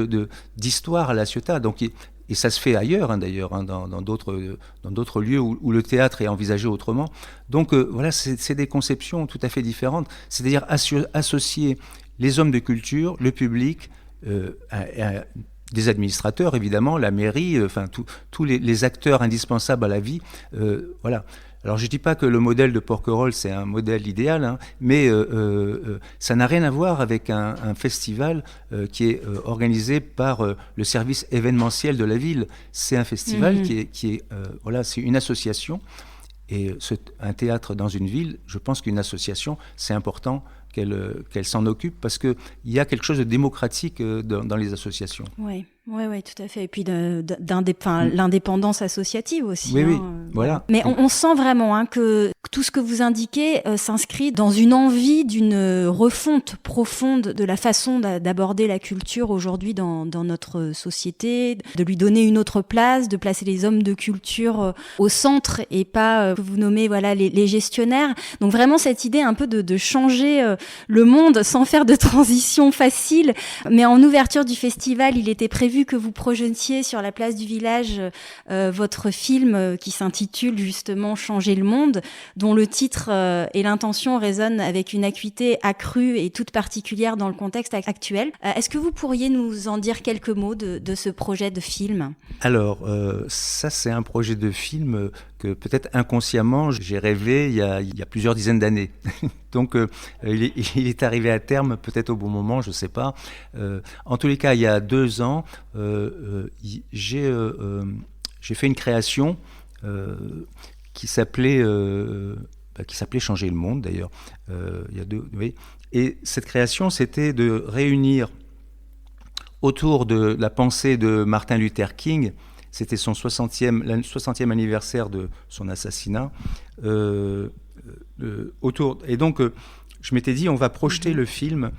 d'histoires à La Ciotat. Donc, et ça se fait ailleurs, hein, d'ailleurs, hein, dans d'autres lieux où le théâtre est envisagé autrement. Donc voilà, c'est des conceptions tout à fait différentes. C'est-à-dire associer les hommes de culture, le public, des administrateurs, évidemment, la mairie, enfin tous les acteurs indispensables à la vie. Voilà. Alors je ne dis pas que le modèle de Porquerolles c'est un modèle idéal, hein, mais ça n'a rien à voir avec un festival qui est organisé par le service événementiel de la ville. C'est un festival qui est voilà, c'est une association. Et un théâtre dans une ville, je pense qu'une association, c'est important qu'elle s'en occupe parce qu'il y a quelque chose de démocratique dans les associations. Oui, tout à fait. Et puis l'indépendance associative aussi. Oui, hein, oui, voilà. Mais on sent vraiment hein, que tout ce que vous indiquez s'inscrit dans une envie d'une refonte profonde de la façon d'aborder la culture aujourd'hui dans notre société, de lui donner une autre place, de placer les hommes de culture au centre et pas que vous nommez voilà les gestionnaires. Donc vraiment cette idée un peu de changer le monde sans faire de transition facile. Mais en ouverture du festival, il était prévu que vous projetiez sur la place du village votre film qui s'intitule justement Changer le monde, dont le titre et l'intention résonnent avec une acuité accrue et toute particulière dans le contexte actuel. Est-ce que vous pourriez nous en dire quelques mots de ce projet de film ? Alors, ça c'est un projet de film que peut-être inconsciemment j'ai rêvé il y a plusieurs dizaines d'années. Donc il est arrivé à terme peut-être au bon moment, je ne sais pas. En tous les cas, il y a 2 ans, j'ai fait une création qui s'appelait Changer le monde d'ailleurs. Il y a 2, oui. Et cette création, c'était de réunir autour de la pensée de Martin Luther King. C'était le 60e anniversaire de son assassinat. Et donc, je m'étais dit, on va projeter le film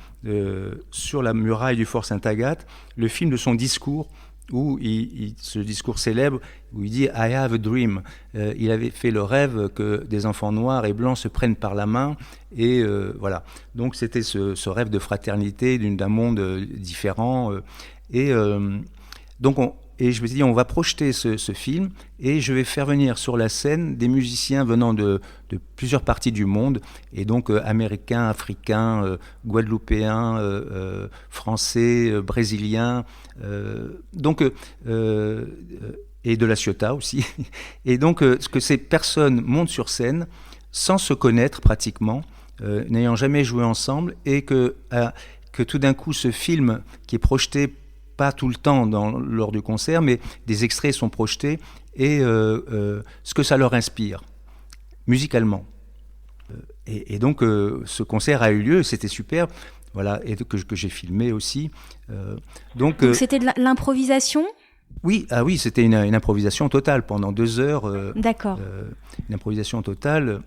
sur la muraille du Fort Sainte-Agathe, le film de son discours, où ce discours célèbre, où il dit « I have a dream ». Il avait fait le rêve que des enfants noirs et blancs se prennent par la main. Et voilà. Donc, c'était ce rêve de fraternité, d'un monde différent. Et je me suis dit, on va projeter ce film et je vais faire venir sur la scène des musiciens venant de plusieurs parties du monde, et donc américains, africains, guadeloupéens, français, brésiliens, et de La Ciotat aussi. Et donc, que ces personnes montent sur scène sans se connaître pratiquement, n'ayant jamais joué ensemble, et que tout d'un coup, ce film qui est projeté pas tout le temps lors du concert, mais des extraits sont projetés, et ce que ça leur inspire, musicalement. Et donc, ce concert a eu lieu, c'était super, voilà, et que j'ai filmé aussi. Donc c'était de l'improvisation ? Oui, c'était une improvisation totale pendant 2 heures. D'accord. Une improvisation totale.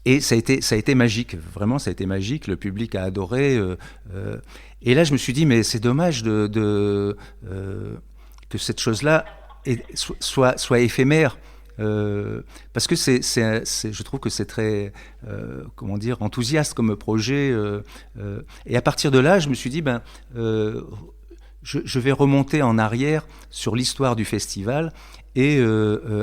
Et ça a été magique, vraiment ça a été magique, le public a adoré. Et là je me suis dit, mais c'est dommage que cette chose-là soit éphémère. Parce que je trouve que c'est très enthousiaste comme projet. Et à partir de là, je me suis dit, je vais remonter en arrière sur l'histoire du festival et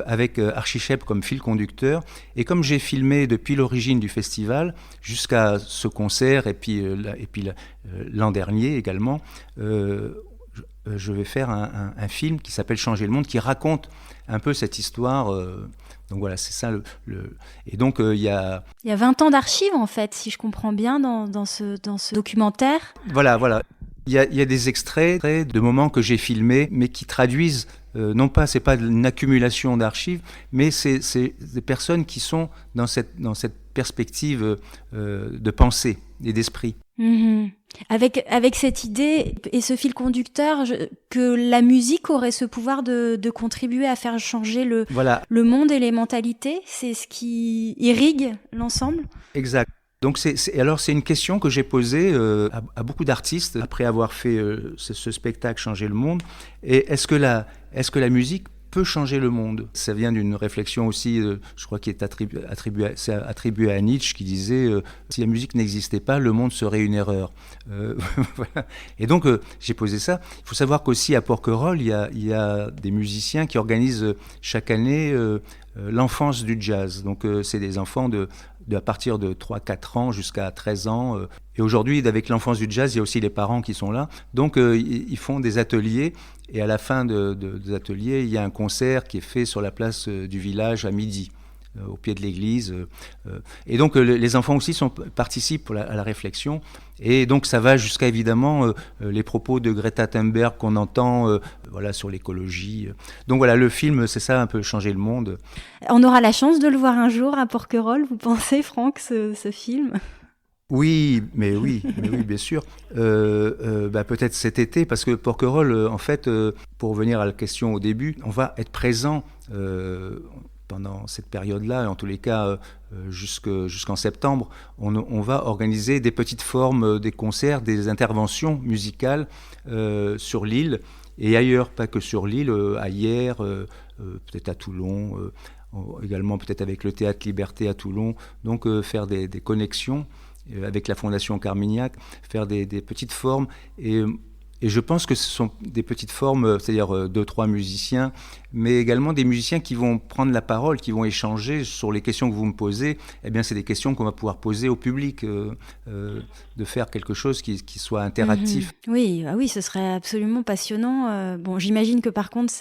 avec Archichep comme fil conducteur. Et comme j'ai filmé depuis l'origine du festival jusqu'à ce concert et puis l'an dernier également, je vais faire un film qui s'appelle Changer le monde, qui raconte un peu cette histoire. Donc voilà, c'est ça Et donc il y a... Il y a 20 ans d'archives en fait, si je comprends bien, dans ce documentaire. Voilà. Il y a des extraits de moments que j'ai filmés, mais qui traduisent, c'est pas une accumulation d'archives, mais c'est des personnes qui sont dans cette perspective de pensée et d'esprit. Mmh. Avec cette idée et ce fil conducteur, que la musique aurait ce pouvoir de contribuer à faire changer le monde et les mentalités, c'est ce qui irrigue l'ensemble. Exact. Donc c'est une question que j'ai posée à beaucoup d'artistes après avoir fait ce spectacle Changer le monde. Et est-ce que la musique peut changer le monde? Ça vient d'une réflexion aussi, je crois, qui est attribuée à Nietzsche, qui disait si la musique n'existait pas, le monde serait une erreur. Voilà. Et donc j'ai posé ça. Il faut savoir qu'aussi à Porquerolles, il y a des musiciens qui organisent chaque année l'enfance du jazz. Donc c'est des enfants à partir de 3-4 ans jusqu'à 13 ans. Et aujourd'hui, avec l'enfance du jazz, il y a aussi les parents qui sont là. Donc ils font des ateliers. Et à la fin des ateliers, il y a un concert qui est fait sur la place du village à midi, au pied de l'église. Et donc les enfants aussi participent à la réflexion. Et donc ça va jusqu'à évidemment les propos de Greta Thunberg qu'on entend sur l'écologie. Donc voilà, le film, c'est ça, un peu changer le monde. On aura la chance de le voir un jour à Porquerolles, vous pensez, Franck, ce film ? Oui, bien sûr. Peut-être cet été, parce que Porquerolles, en fait, pour revenir à la question au début, on va être présent pendant cette période-là, et en tous les cas jusqu'en septembre. On va organiser des petites formes, des concerts, des interventions musicales sur l'île, et ailleurs, pas que sur l'île, ailleurs, peut-être à Toulon, également peut-être avec le Théâtre Liberté à Toulon, donc faire des connexions avec la Fondation Carmignac, faire des petites formes. Et je pense que ce sont des petites formes, c'est-à-dire 2-3 musiciens, mais également des musiciens qui vont prendre la parole, qui vont échanger sur les questions que vous me posez. Eh bien, c'est des questions qu'on va pouvoir poser au public, de faire quelque chose qui soit interactif. Mm-hmm. Oui, ce serait absolument passionnant. Bon, j'imagine que par contre,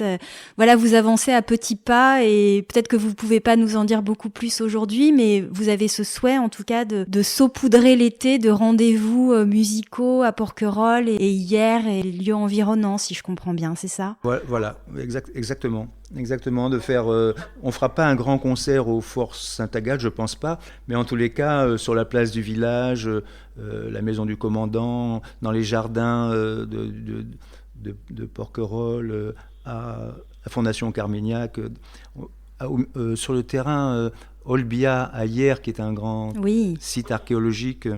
vous avancez à petits pas et peut-être que vous pouvez pas nous en dire beaucoup plus aujourd'hui, mais vous avez ce souhait, en tout cas, de saupoudrer l'été de rendez-vous musicaux à Porquerolles et hier et les lieux environnants, si je comprends bien, c'est ça ? Voilà, exactement, de faire... on fera pas un grand concert au Fort Sainte-Agathe, je pense pas, mais en tous les cas, sur la place du village, la maison du commandant, dans les jardins de Porquerolles, à la Fondation Carmignac, sur le terrain Olbia à Hyères, qui est un grand site archéologique.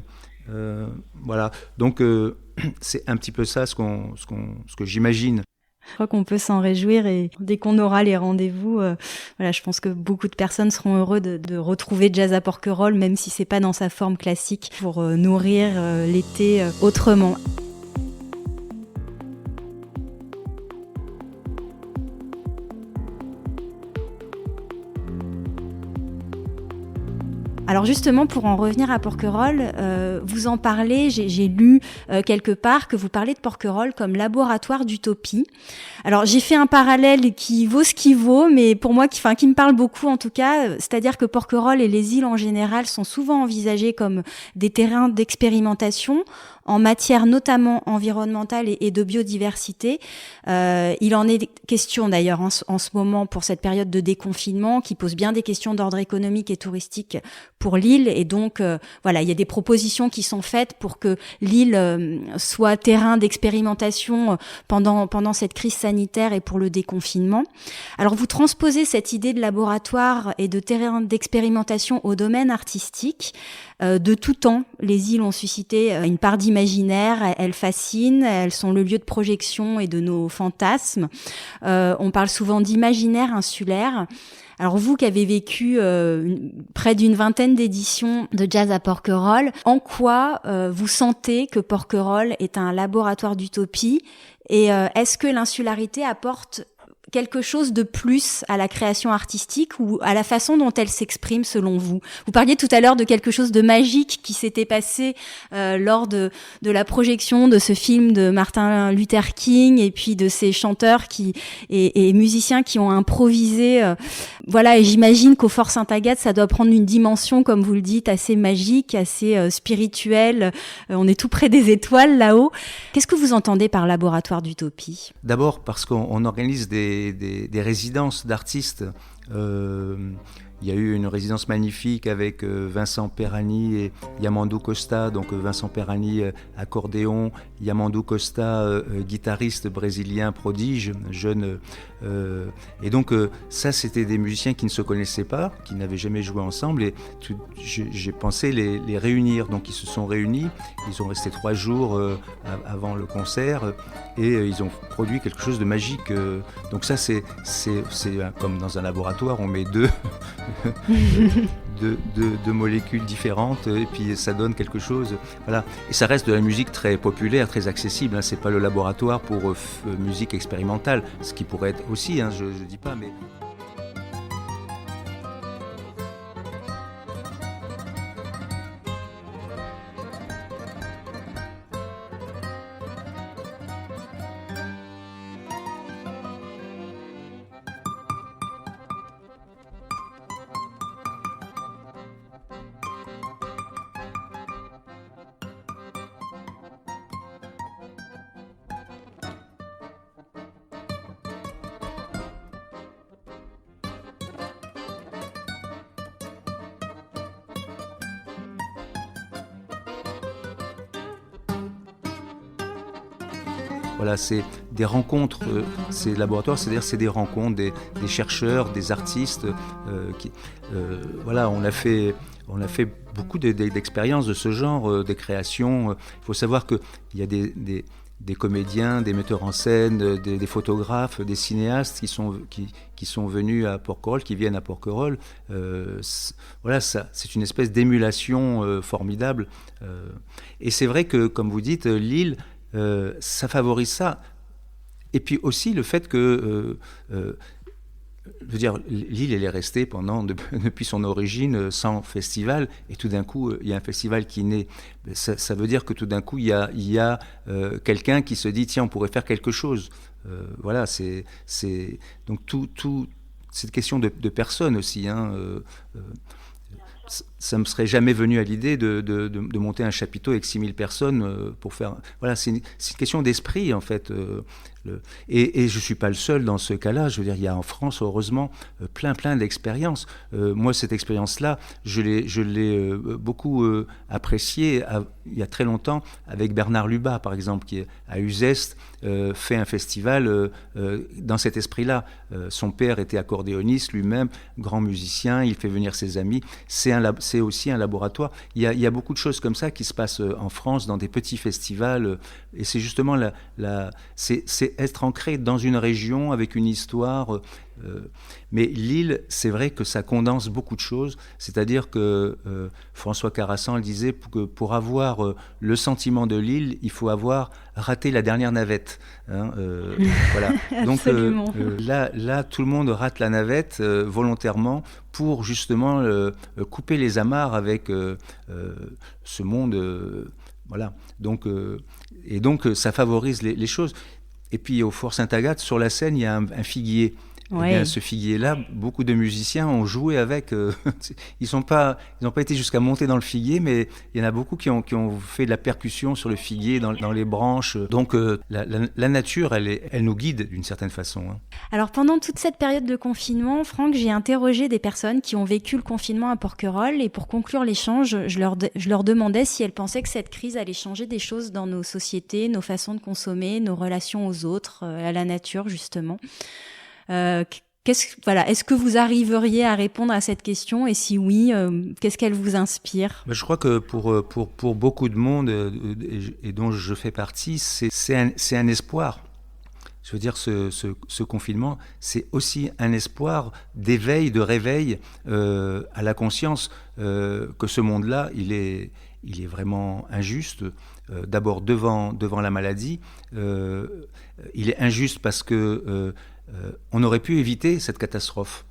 Voilà, donc c'est un petit peu ça ce que j'imagine. Je crois qu'on peut s'en réjouir et dès qu'on aura les rendez-vous, je pense que beaucoup de personnes seront heureux de retrouver Jazz à Porquerolles, même si c'est pas dans sa forme classique, pour nourrir l'été autrement. Alors justement, pour en revenir à Porquerolles, vous en parlez, j'ai lu quelque part que vous parlez de Porquerolles comme laboratoire d'utopie. Alors j'ai fait un parallèle qui vaut ce qui vaut, mais pour moi, qui me parle beaucoup en tout cas, c'est-à-dire que Porquerolles et les îles en général sont souvent envisagées comme des terrains d'expérimentation en matière notamment environnementale et de biodiversité. Il en est question d'ailleurs en ce moment pour cette période de déconfinement qui pose bien des questions d'ordre économique et touristique pour l'île. Et donc, il y a des propositions qui sont faites pour que l'île soit terrain d'expérimentation pendant cette crise sanitaire et pour le déconfinement. Alors, vous transposez cette idée de laboratoire et de terrain d'expérimentation au domaine artistique. De tout temps, les îles ont suscité une part d'imaginaire, elles fascinent, elles sont le lieu de projection et de nos fantasmes. On parle souvent d'imaginaire insulaire. Alors vous qui avez vécu près d'une vingtaine d'éditions de jazz à Porquerolles, en quoi vous sentez que Porquerolles est un laboratoire d'utopie et est-ce que l'insularité apporte quelque chose de plus à la création artistique ou à la façon dont elle s'exprime selon vous? Vous parliez tout à l'heure de quelque chose de magique qui s'était passé lors de la projection de ce film de Martin Luther King et puis de ces chanteurs et musiciens qui ont improvisé. Voilà, et j'imagine qu'au Fort Sainte-Agathe, ça doit prendre une dimension, comme vous le dites, assez magique, assez spirituelle. On est tout près des étoiles là-haut. Qu'est-ce que vous entendez par laboratoire d'utopie? D'abord parce qu'on organise des résidences d'artistes. Il y a eu une résidence magnifique avec Vincent Perani et Yamandou Costa. Donc Vincent Perani, accordéon, Yamandou Costa, guitariste brésilien prodige, jeune. Et donc ça, c'était des musiciens qui ne se connaissaient pas, qui n'avaient jamais joué ensemble. Et j'ai pensé les réunir. Donc ils se sont réunis. Ils ont resté 3 jours avant le concert et ils ont produit quelque chose de magique. Donc ça, c'est comme dans un laboratoire, on met deux molécules différentes et puis ça donne quelque chose. Voilà. Et ça reste de la musique très populaire, très accessible. C'est pas le laboratoire pour musique expérimentale, ce qui pourrait être aussi, je dis pas, mais... Voilà, c'est des rencontres, ces laboratoires, c'est-à-dire c'est des rencontres, des chercheurs, des artistes. Voilà, on a fait beaucoup d'expériences de ce genre, des créations. Il faut savoir qu'il y a des comédiens, des metteurs en scène, des photographes, des cinéastes qui sont venus à Porquerolles, qui viennent à Porquerolles. Voilà, c'est une espèce d'émulation formidable. Et c'est vrai que, comme vous dites, l'île, ça favorise ça. Et puis aussi le fait que, je veux dire, l'île, elle est restée depuis son origine sans festival, et tout d'un coup, il y a un festival qui naît. Ça veut dire que tout d'un coup, il y a quelqu'un qui se dit, tiens, on pourrait faire quelque chose. Voilà, donc c'est une question de personnes aussi. Ça me serait jamais venu à l'idée de monter un chapiteau avec 6000 personnes pour faire... Voilà, c'est une question d'esprit, en fait. Et je ne suis pas le seul dans ce cas-là. Je veux dire, il y a en France, heureusement, plein d'expériences. Moi, cette expérience-là, je l'ai beaucoup appréciée il y a très longtemps avec Bernard Lubat, par exemple, qui, à Uzès, fait un festival dans cet esprit-là. Son père était accordéoniste lui-même, grand musicien, il fait venir ses amis. C'est aussi un laboratoire. Il y a beaucoup de choses comme ça qui se passent en France, dans des petits festivals. Et c'est justement c'est être ancré dans une région avec une histoire. Mais l'île, c'est vrai que ça condense beaucoup de choses. C'est-à-dire que François Carassan le disait, que pour avoir le sentiment de l'île, il faut avoir raté la dernière navette. Voilà. Donc là, tout le monde rate la navette volontairement pour justement couper les amarres avec ce monde. Voilà. Donc ça favorise les choses. Et puis au Fort Sainte-Agathe, sur la scène, il y a un figuier. Ouais. Eh bien, ce figuier-là, beaucoup de musiciens ont joué avec. Ils n'ont pas été jusqu'à monter dans le figuier, mais il y en a beaucoup qui ont fait de la percussion sur le figuier, dans les branches. Donc la nature, elle nous guide d'une certaine façon. Alors pendant toute cette période de confinement, Franck, j'ai interrogé des personnes qui ont vécu le confinement à Porquerolles, et pour conclure l'échange, je leur demandais si elles pensaient que cette crise allait changer des choses dans nos sociétés, nos façons de consommer, nos relations aux autres, à la nature justement. Est-ce que vous arriveriez à répondre à cette question? Et si oui, qu'est-ce qu'elle vous inspire? Je crois que pour beaucoup de monde, et dont je fais partie, c'est un espoir. Je veux dire, ce confinement, c'est aussi un espoir d'éveil, de réveil à la conscience que ce monde-là, il est vraiment injuste. D'abord devant la maladie, il est injuste parce que on aurait pu éviter cette catastrophe.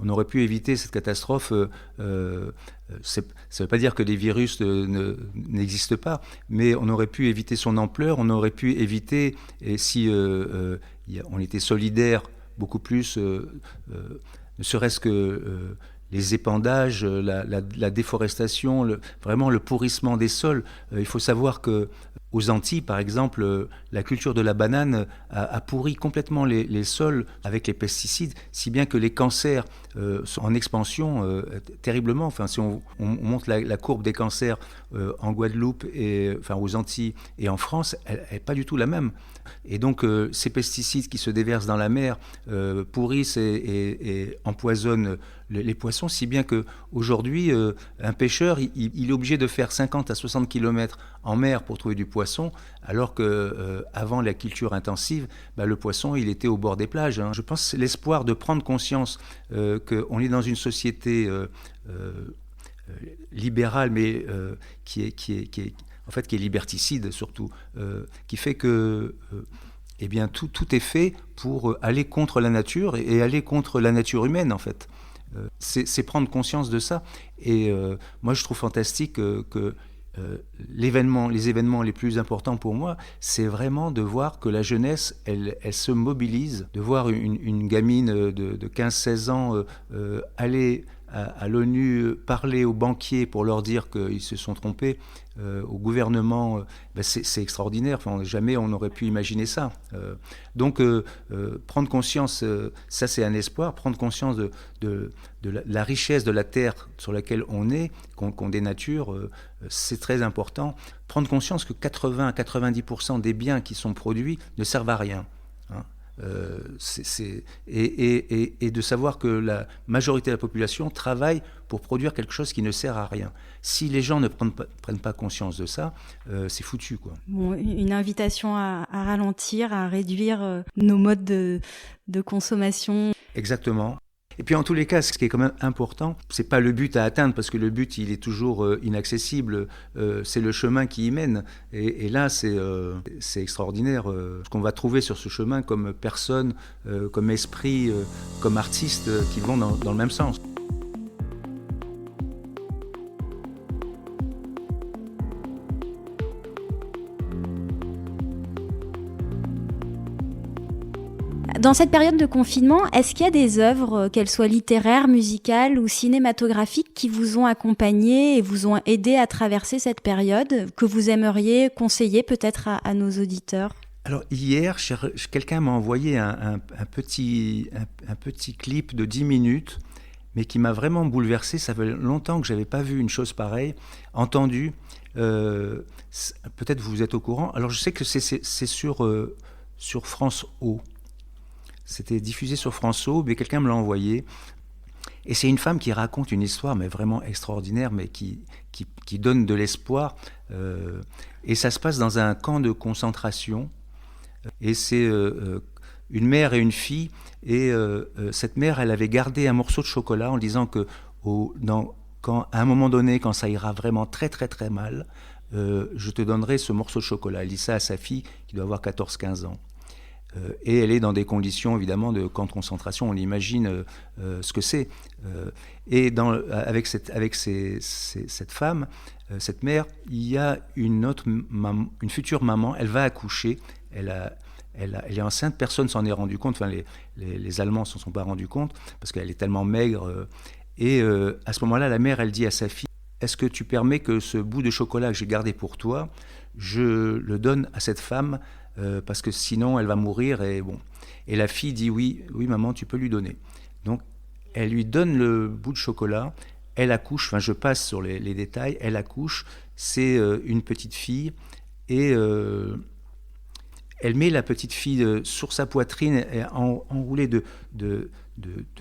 On aurait pu éviter cette catastrophe. Ça ne veut pas dire que les virus n'existent pas, mais on aurait pu éviter son ampleur. On aurait pu éviter, et si on était solidaires beaucoup plus, ne serait-ce que les épandages, la déforestation, vraiment le pourrissement des sols. Il faut savoir que aux Antilles, par exemple, la culture de la banane a pourri complètement les sols avec les pesticides, si bien que les cancers sont en expansion terriblement. Enfin, si on monte la courbe des cancers en Guadeloupe, aux Antilles et en France, elle n'est pas du tout la même. Et donc, ces pesticides qui se déversent dans la mer pourrissent et empoisonnent les poissons, si bien qu'aujourd'hui, un pêcheur, il est obligé de faire 50 à 60 km en mer pour trouver du poisson, alors qu'avant la culture intensive, le poisson, il était au bord des plages. Hein. Je pense que c'est l'espoir de prendre conscience qu'on est dans une société libérale, mais qui est liberticide surtout, qui fait que tout est fait pour aller contre la nature et aller contre la nature humaine, en fait. C'est prendre conscience de ça. Et moi, je trouve fantastique que les événements les plus importants pour moi, c'est vraiment de voir que la jeunesse, elle se mobilise, de voir une gamine de 15-16 ans aller à l'ONU parler aux banquiers pour leur dire qu'ils se sont trompés, au gouvernement, c'est extraordinaire. Enfin, jamais on n'aurait pu imaginer ça. Donc, prendre conscience, ça c'est un espoir, prendre conscience de la richesse de la terre sur laquelle on est, qu'on dénature, c'est très important. Prendre conscience que 80 à 90% des biens qui sont produits ne servent à rien. Hein. Et de savoir que la majorité de la population travaille pour produire quelque chose qui ne sert à rien. Si les gens ne prennent pas conscience de ça, c'est foutu, quoi. Bon, une invitation à ralentir, à réduire nos modes de consommation. Exactement. Et puis en tous les cas, ce qui est quand même important, c'est pas le but à atteindre, parce que le but il est toujours inaccessible, c'est le chemin qui y mène. Et là, c'est extraordinaire ce qu'on va trouver sur ce chemin comme personnes, comme esprit, comme artistes qui vont dans le même sens. Dans cette période de confinement, est-ce qu'il y a des œuvres, qu'elles soient littéraires, musicales ou cinématographiques, qui vous ont accompagné et vous ont aidé à traverser cette période, que vous aimeriez conseiller peut-être à nos auditeurs ? Alors hier, quelqu'un m'a envoyé un petit clip de 10 minutes, mais qui m'a vraiment bouleversé. Ça fait longtemps que je n'avais pas vu une chose pareille, entendu. Peut-être vous êtes au courant. Alors je sais que c'est sur France O. C'était diffusé sur France O, mais quelqu'un me l'a envoyé. Et c'est une femme qui raconte une histoire, mais vraiment extraordinaire, mais qui donne de l'espoir. Et ça se passe dans un camp de concentration. Et c'est une mère et une fille. Et cette mère, elle avait gardé un morceau de chocolat en disant que à un moment donné, quand ça ira vraiment très très très mal, je te donnerai ce morceau de chocolat. Elle dit ça à sa fille, qui doit avoir 14-15 ans. Et elle est dans des conditions évidemment de camp de concentration, on imagine ce que c'est. Et avec cette femme, cette mère, il y a une future maman, elle va accoucher, elle est enceinte, personne ne s'en est rendu compte, enfin les Allemands ne s'en sont pas rendus compte, parce qu'elle est tellement maigre. Et à ce moment-là, la mère, elle dit à sa fille, est-ce que tu permets que ce bout de chocolat que j'ai gardé pour toi, je le donne à cette femme, parce que sinon elle va mourir. Et la fille dit oui maman, tu peux lui donner. Donc elle lui donne le bout de chocolat, elle accouche, enfin je passe sur les détails, elle accouche, c'est une petite fille, et elle met la petite fille sur sa poitrine enroulée de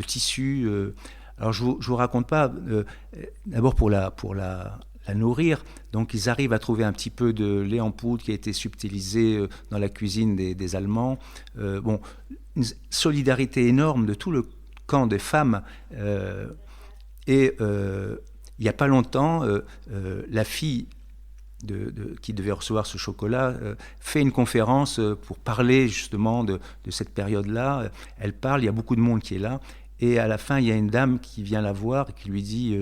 tissu. Alors je vous raconte pas, d'abord pour la nourrir, donc ils arrivent à trouver un petit peu de lait en poudre qui a été subtilisé dans la cuisine des Allemands. Bon, une solidarité énorme de tout le camp des femmes. Il n'y a pas longtemps, la fille qui devait recevoir ce chocolat fait une conférence pour parler justement de cette période-là. Elle parle, il y a beaucoup de monde qui est là, et à la fin, il y a une dame qui vient la voir et qui lui dit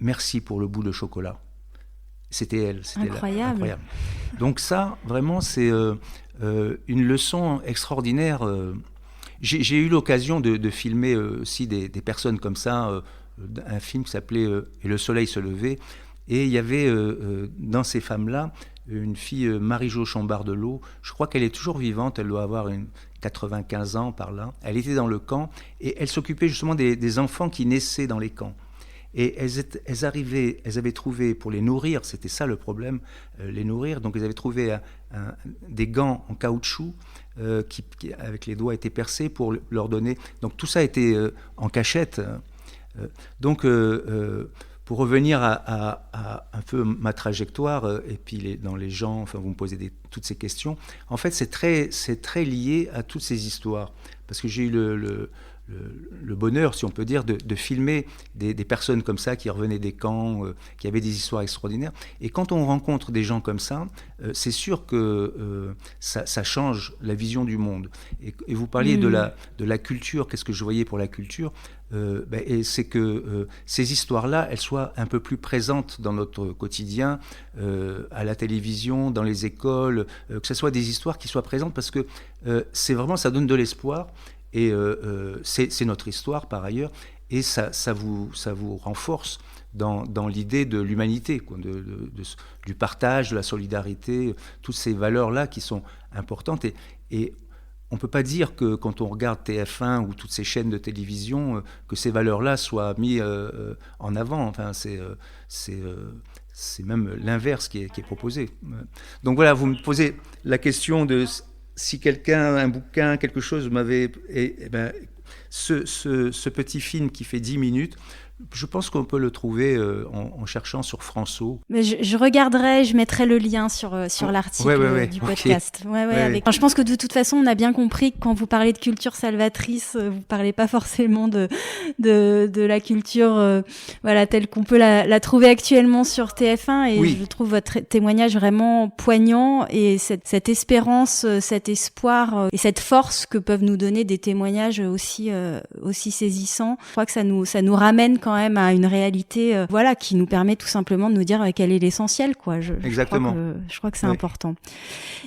merci pour le bout de chocolat. C'était elle. C'était incroyable. Donc ça, vraiment, c'est une leçon extraordinaire. J'ai eu l'occasion de filmer aussi des personnes comme ça, un film qui s'appelait Et le soleil se levait. Et il y avait dans ces femmes-là une fille, Marie-Jo Chambard-Delot. Je crois qu'elle est toujours vivante, elle doit avoir 95 ans par là. Elle était dans le camp et elle s'occupait justement des enfants qui naissaient dans les camps. Et elles avaient trouvé, pour les nourrir, c'était ça le problème, les nourrir, donc elles avaient trouvé des gants en caoutchouc qui, avec les doigts, étaient percés pour leur donner. Donc tout ça était en cachette. Donc pour revenir à un peu ma trajectoire, et puis dans les gens, enfin vous me posez toutes ces questions, en fait c'est très lié à toutes ces histoires, parce que j'ai eu le bonheur, si on peut dire, de filmer des personnes comme ça qui revenaient des camps, qui avaient des histoires extraordinaires. Et quand on rencontre des gens comme ça, c'est sûr que ça change la vision du monde. Et vous parliez de la culture, qu'est-ce que je voyais pour la culture ? Et c'est que ces histoires-là, elles soient un peu plus présentes dans notre quotidien, à la télévision, dans les écoles, que ce soit des histoires qui soient présentes, parce que c'est vraiment, ça donne de l'espoir. Et c'est notre histoire par ailleurs, et ça vous renforce dans l'idée de l'humanité, quoi, du partage, de la solidarité, toutes ces valeurs-là qui sont importantes. Et on ne peut pas dire que quand on regarde TF1 ou toutes ces chaînes de télévision, que ces valeurs-là soient mises en avant. Enfin, c'est même l'inverse qui est proposé. Donc voilà, vous me posez la question de si quelqu'un, un bouquin, quelque chose m'avait... ce petit film qui fait 10 minutes, je pense qu'on peut le trouver en cherchant sur François. Mais je regarderai, je mettrai le lien sur l'article du podcast. Ouais. Enfin, je pense que de toute façon, on a bien compris que quand vous parlez de culture salvatrice, vous parlez pas forcément de la culture telle qu'on peut la trouver actuellement sur TF1. Et je trouve votre témoignage vraiment poignant, et cette espérance, cet espoir et cette force que peuvent nous donner des témoignages aussi saisissants. Je crois que ça nous ramène quand même à une réalité qui nous permet tout simplement de nous dire quel est l'essentiel, quoi. Exactement. Je crois que c'est important.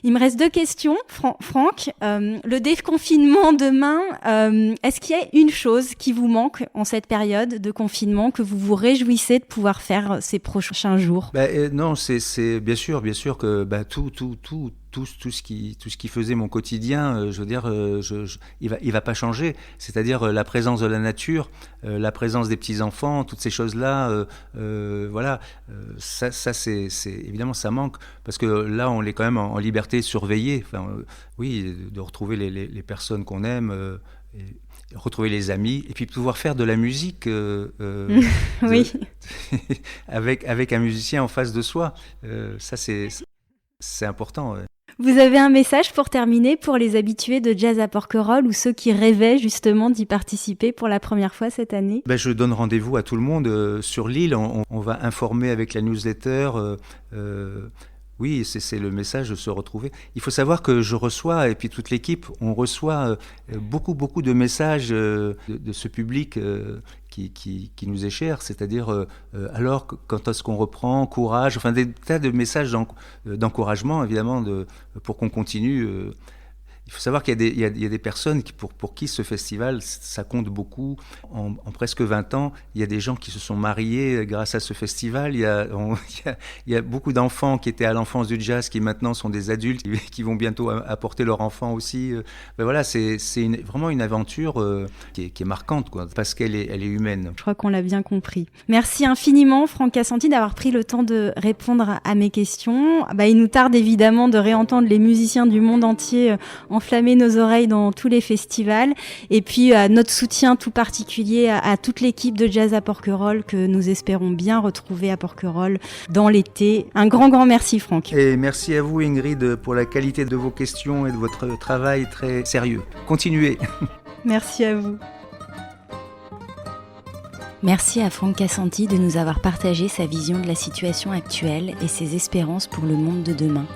Il me reste 2 questions, Franck. Le déconfinement demain, est-ce qu'il y a une chose qui vous manque en cette période de confinement, que vous vous réjouissez de pouvoir faire ces prochains jours ? Non, c'est bien sûr que tout ce qui faisait mon quotidien, je veux dire, il va pas changer. C'est-à-dire la présence de la nature, la présence des petits enfants, toutes ces choses-là, ça c'est évidemment ça manque, parce que là on est quand même en liberté surveillée. Enfin, de retrouver les personnes qu'on aime. Et retrouver les amis, et puis pouvoir faire de la musique avec un musicien en face de soi. Ça c'est important. Vous avez un message pour terminer pour les habitués de Jazz à Porquerolles, ou ceux qui rêvaient justement d'y participer pour la première fois cette année ? Je donne rendez-vous à tout le monde sur l'île. On va informer avec la newsletter. Oui, c'est le message de se retrouver. Il faut savoir que je reçois, et puis toute l'équipe, on reçoit beaucoup de messages de ce public qui nous est cher, c'est-à-dire alors quand est-ce qu'on reprend, courage, enfin des tas de messages d'encouragement évidemment pour qu'on continue. Il faut savoir qu'il y a des personnes pour qui ce festival, ça compte beaucoup. En presque 20 ans, il y a des gens qui se sont mariés grâce à ce festival. Il y a beaucoup d'enfants qui étaient à l'enfance du jazz, qui maintenant sont des adultes, qui vont bientôt apporter leur enfant aussi. Ben voilà, c'est vraiment une aventure qui est marquante, quoi, parce qu'elle est humaine. Je crois qu'on l'a bien compris. Merci infiniment, Franck Cassanti, d'avoir pris le temps de répondre à mes questions. Il nous tarde évidemment de réentendre les musiciens du monde entier enflammer nos oreilles dans tous les festivals. Et puis, notre soutien tout particulier à toute l'équipe de Jazz à Porquerolles que nous espérons bien retrouver à Porquerolles dans l'été. Un grand merci, Franck. Et merci à vous, Ingrid, pour la qualité de vos questions et de votre travail très sérieux. Continuez. Merci à vous. Merci à Franck Cassanti de nous avoir partagé sa vision de la situation actuelle et ses espérances pour le monde de demain.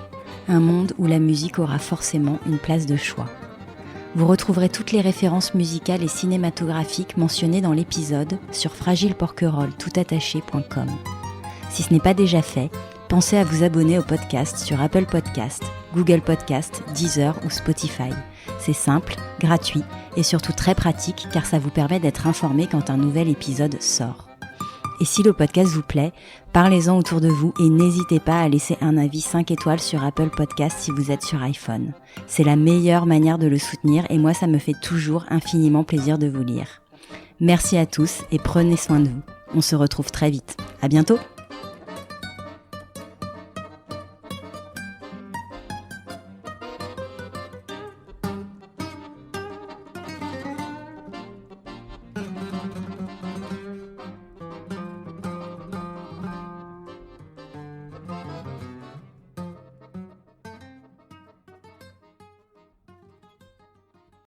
Un monde où la musique aura forcément une place de choix. Vous retrouverez toutes les références musicales et cinématographiques mentionnées dans l'épisode sur fragileporquerolles.com. Si ce n'est pas déjà fait, pensez à vous abonner au podcast sur Apple Podcast, Google Podcast, Deezer ou Spotify. C'est simple, gratuit et surtout très pratique car ça vous permet d'être informé quand un nouvel épisode sort. Et si le podcast vous plaît, parlez-en autour de vous et n'hésitez pas à laisser un avis 5 étoiles sur Apple Podcast si vous êtes sur iPhone. C'est la meilleure manière de le soutenir et moi ça me fait toujours infiniment plaisir de vous lire. Merci à tous et prenez soin de vous. On se retrouve très vite. À bientôt!